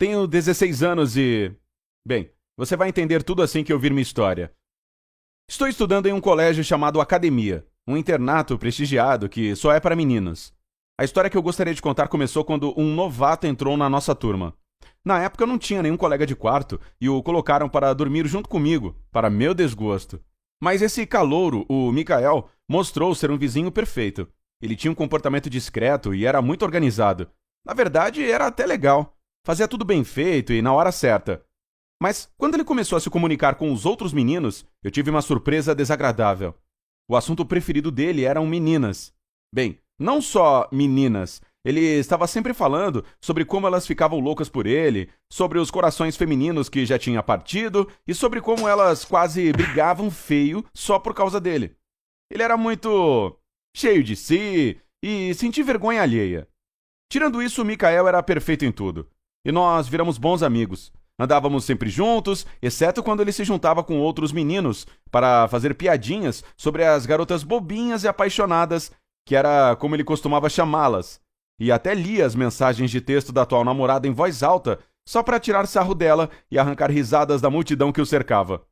Tenho 16 anos e... Bem, você vai entender tudo assim que ouvir minha história. Estou estudando em um colégio chamado Academia, um internato prestigiado que só é para meninos. A história que eu gostaria de contar começou quando um novato entrou na nossa turma. Na época eu não tinha nenhum colega de quarto e o colocaram para dormir junto comigo, para meu desgosto. Mas esse calouro, o Mikael, mostrou ser um vizinho perfeito. Ele tinha um comportamento discreto e era muito organizado. Na verdade, era até legal. Fazia tudo bem feito e na hora certa. Mas quando ele começou a se comunicar com os outros meninos, eu tive uma surpresa desagradável. O assunto preferido dele eram meninas. Bem, não só meninas. Ele estava sempre falando sobre como elas ficavam loucas por ele, sobre os corações femininos que já tinha partido e sobre como elas quase brigavam feio só por causa dele. Ele era muito cheio de si e sentia vergonha alheia. Tirando isso, o Mikael era perfeito em tudo. E nós viramos bons amigos. Andávamos sempre juntos, exceto quando ele se juntava com outros meninos para fazer piadinhas sobre as garotas bobinhas e apaixonadas, que era como ele costumava chamá-las. E até lia as mensagens de texto da atual namorada em voz alta, só para tirar sarro dela e arrancar risadas da multidão que o cercava.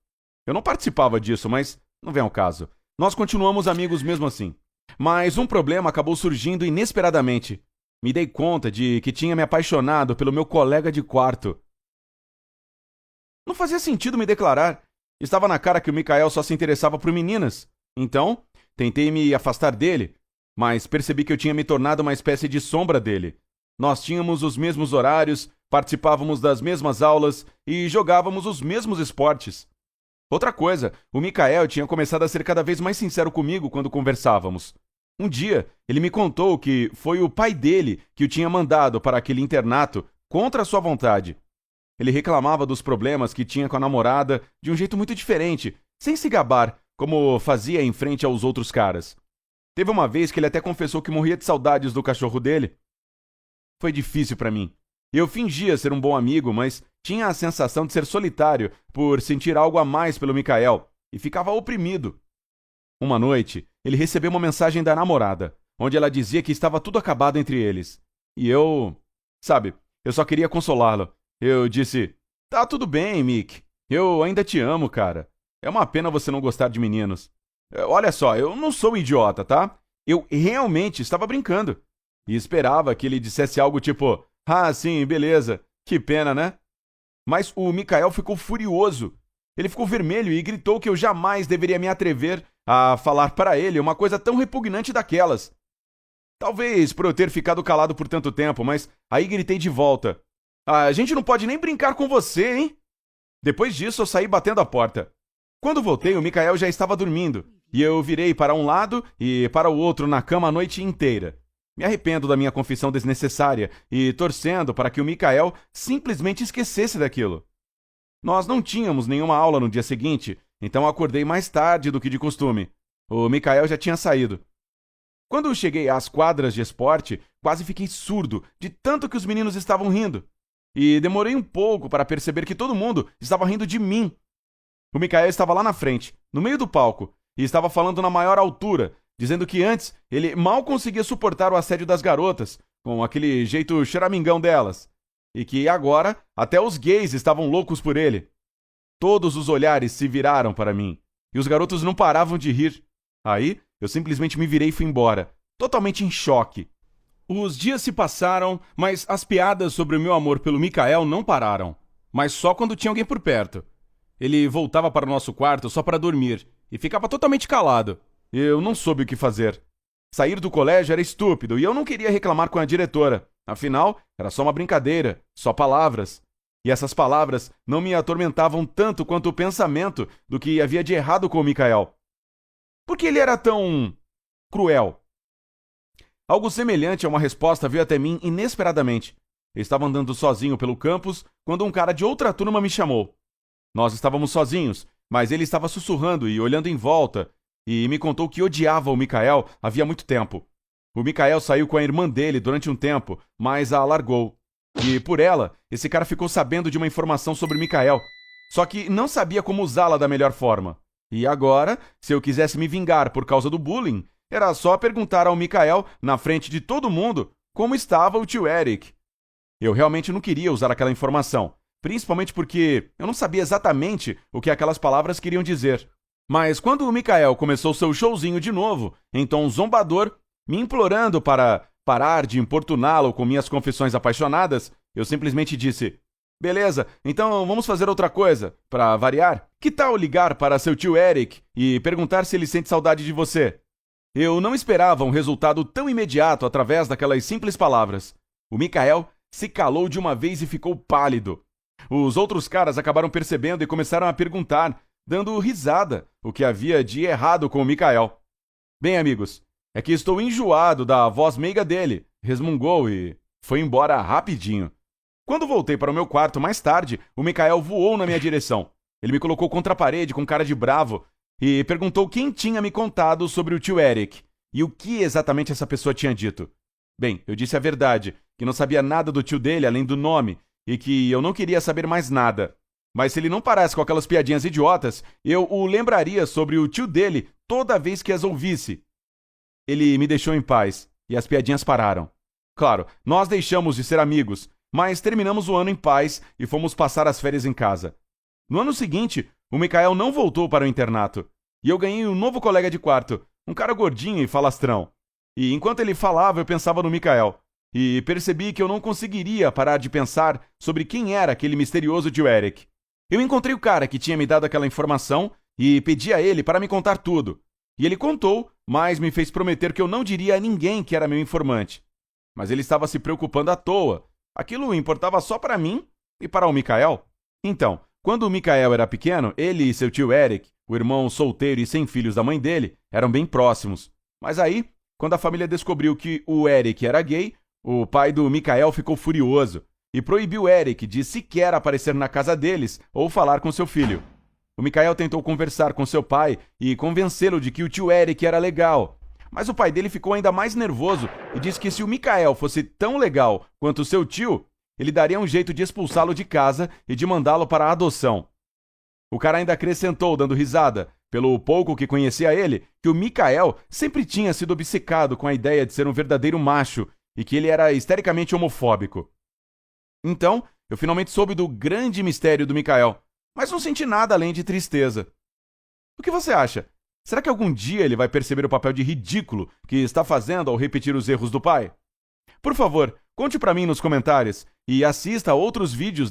Eu não participava disso, mas não vem ao caso. Nós continuamos amigos mesmo assim. Mas um problema acabou surgindo inesperadamente. Me dei conta de que tinha me apaixonado pelo meu colega de quarto. Não fazia sentido me declarar. Estava na cara que o Mikael só se interessava por meninas. Então, tentei me afastar dele, mas percebi que eu tinha me tornado uma espécie de sombra dele. Nós tínhamos os mesmos horários, participávamos das mesmas aulas e jogávamos os mesmos esportes. Outra coisa, o Mikael tinha começado a ser cada vez mais sincero comigo quando conversávamos. Um dia, ele me contou que foi o pai dele que o tinha mandado para aquele internato contra a sua vontade. Ele reclamava dos problemas que tinha com a namorada de um jeito muito diferente, sem se gabar, como fazia em frente aos outros caras. Teve uma vez que ele até confessou que morria de saudades do cachorro dele. Foi difícil para mim. Eu fingia ser um bom amigo, mas tinha a sensação de ser solitário por sentir algo a mais pelo Mikael e ficava oprimido. Uma noite, ele recebeu uma mensagem da namorada, onde ela dizia que estava tudo acabado entre eles. E eu só queria consolá-lo. Eu disse, tá tudo bem, Mick. Eu ainda te amo, cara. É uma pena você não gostar de meninos. Olha só, eu não sou um idiota, tá? Eu realmente estava brincando. E esperava que ele dissesse algo tipo, ah, sim, beleza. Que pena, né? Mas o Mikael ficou furioso. Ele ficou vermelho e gritou que eu jamais deveria me atrever a falar para ele uma coisa tão repugnante daquelas. Talvez por eu ter ficado calado por tanto tempo, mas aí gritei de volta. A gente não pode nem brincar com você, hein? Depois disso, eu saí batendo a porta. Quando voltei, o Mikael já estava dormindo, e eu virei para um lado e para o outro na cama a noite inteira. Me arrependo da minha confissão desnecessária e torcendo para que o Mikael simplesmente esquecesse daquilo. Nós não tínhamos nenhuma aula no dia seguinte, então acordei mais tarde do que de costume. O Mikael já tinha saído. Quando cheguei às quadras de esporte, quase fiquei surdo de tanto que os meninos estavam rindo. E demorei um pouco para perceber que todo mundo estava rindo de mim. O Mikael estava lá na frente, no meio do palco, e estava falando na maior altura, dizendo que antes ele mal conseguia suportar o assédio das garotas, com aquele jeito choramingão delas, e que agora até os gays estavam loucos por ele. Todos os olhares se viraram para mim, e os garotos não paravam de rir. Aí eu simplesmente me virei e fui embora, totalmente em choque. Os dias se passaram, mas as piadas sobre o meu amor pelo Mikael não pararam. Mas só quando tinha alguém por perto. Ele voltava para o nosso quarto só para dormir e ficava totalmente calado. Eu não soube o que fazer. Sair do colégio era estúpido e eu não queria reclamar com a diretora. Afinal, era só uma brincadeira, só palavras. E essas palavras não me atormentavam tanto quanto o pensamento do que havia de errado com o Mikael. Por que ele era tão cruel? Algo semelhante a uma resposta veio até mim inesperadamente. Eu estava andando sozinho pelo campus quando um cara de outra turma me chamou. Nós estávamos sozinhos, mas ele estava sussurrando e olhando em volta e me contou que odiava o Mikael havia muito tempo. O Mikael saiu com a irmã dele durante um tempo, mas a largou. E por ela, esse cara ficou sabendo de uma informação sobre o Mikael, só que não sabia como usá-la da melhor forma. E agora, se eu quisesse me vingar por causa do bullying, era só perguntar ao Mikael, na frente de todo mundo, como estava o tio Eric. Eu realmente não queria usar aquela informação, principalmente porque eu não sabia exatamente o que aquelas palavras queriam dizer. Mas quando o Mikael começou seu showzinho de novo, em tom zombador, me implorando para parar de importuná-lo com minhas confissões apaixonadas, eu simplesmente disse: beleza, então vamos fazer outra coisa, para variar. Que tal ligar para seu tio Eric e perguntar se ele sente saudade de você? Eu não esperava um resultado tão imediato através daquelas simples palavras. O Mikael se calou de uma vez e ficou pálido. Os outros caras acabaram percebendo e começaram a perguntar, dando risada, o que havia de errado com o Mikael. Bem, amigos, é que estou enjoado da voz meiga dele, resmungou e foi embora rapidinho. Quando voltei para o meu quarto mais tarde, o Mikael voou na minha direção. Ele me colocou contra a parede com cara de bravo e perguntou quem tinha me contado sobre o tio Eric e o que exatamente essa pessoa tinha dito. Bem, eu disse a verdade, que não sabia nada do tio dele além do nome e que eu não queria saber mais nada. Mas se ele não parasse com aquelas piadinhas idiotas, eu o lembraria sobre o tio dele toda vez que as ouvisse. Ele me deixou em paz e as piadinhas pararam. Claro, nós deixamos de ser amigos, mas terminamos o ano em paz e fomos passar as férias em casa. No ano seguinte, o Mikael não voltou para o internato e eu ganhei um novo colega de quarto, um cara gordinho e falastrão. E enquanto ele falava, eu pensava no Mikael e percebi que eu não conseguiria parar de pensar sobre quem era aquele misterioso tio Eric. Eu encontrei o cara que tinha me dado aquela informação e pedi a ele para me contar tudo. E ele contou, mas me fez prometer que eu não diria a ninguém que era meu informante. Mas ele estava se preocupando à toa. Aquilo importava só para mim e para o Mikael. Então, quando o Mikael era pequeno, ele e seu tio Eric, o irmão solteiro e sem filhos da mãe dele, eram bem próximos. Mas aí, quando a família descobriu que o Eric era gay, o pai do Mikael ficou furioso e proibiu Eric de sequer aparecer na casa deles ou falar com seu filho. O Mikael tentou conversar com seu pai e convencê-lo de que o tio Eric era legal. Mas o pai dele ficou ainda mais nervoso e disse que se o Mikael fosse tão legal quanto seu tio, ele daria um jeito de expulsá-lo de casa e de mandá-lo para a adoção. O cara ainda acrescentou, dando risada, pelo pouco que conhecia ele, que o Mikael sempre tinha sido obcecado com a ideia de ser um verdadeiro macho e que ele era histericamente homofóbico. Então, eu finalmente soube do grande mistério do Mikael, mas não senti nada além de tristeza. O que você acha? Será que algum dia ele vai perceber o papel de ridículo que está fazendo ao repetir os erros do pai? Por favor, conte para mim nos comentários e assista a outros vídeos